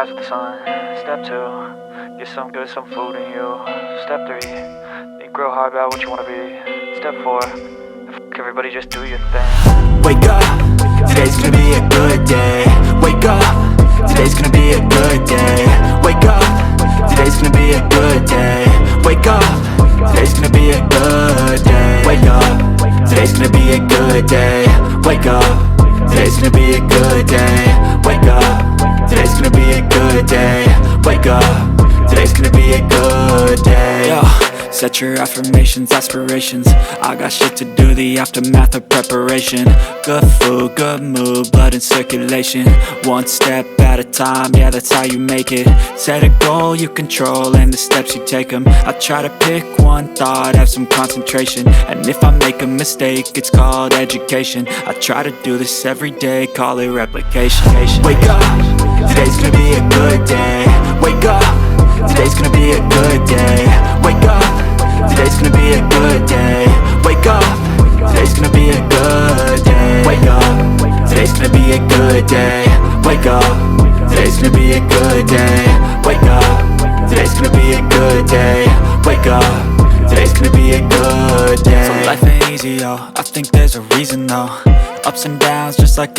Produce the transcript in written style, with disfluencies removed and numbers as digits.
rise with the sun. Step 2, get some good, some food in you. Step 3, think real hard about what you wanna be. Step 4, fuck everybody, just do your thing. Wake up, today's gonna be a good day. Wake up, today's gonna be a good day. Wake up, today's gonna be a good day. Wake up, today's gonna be a good day. Wake up, today's gonna be a good day. Wake up, today's gonna be a good day. Wake up, today's gonna be a good day. Wake up, today's gonna be a good day. Yo, set your affirmations, aspirations. I got shit to do, the aftermath of preparation. Good food, good mood, blood in circulation. One step at a time, yeah, that's how you make it. Set a goal you control and the steps you take them. I try to pick one thought, have some concentration. And if I make a mistake, it's called education. I try to do this every day, call it replication. Wake up, today's gonna be a good day. Wake up, today's gonna be a good day. Wake up, today's gonna be a good day. Wake up, today's gonna be a good day. Wake up, today's gonna be a good day. Wake up, today's gonna be a good day. Wake up, today's gonna be a good day. Wake up, today's gonna be a good day. So life ain't easy, yo, I think there's a reason though. Ups and downs just like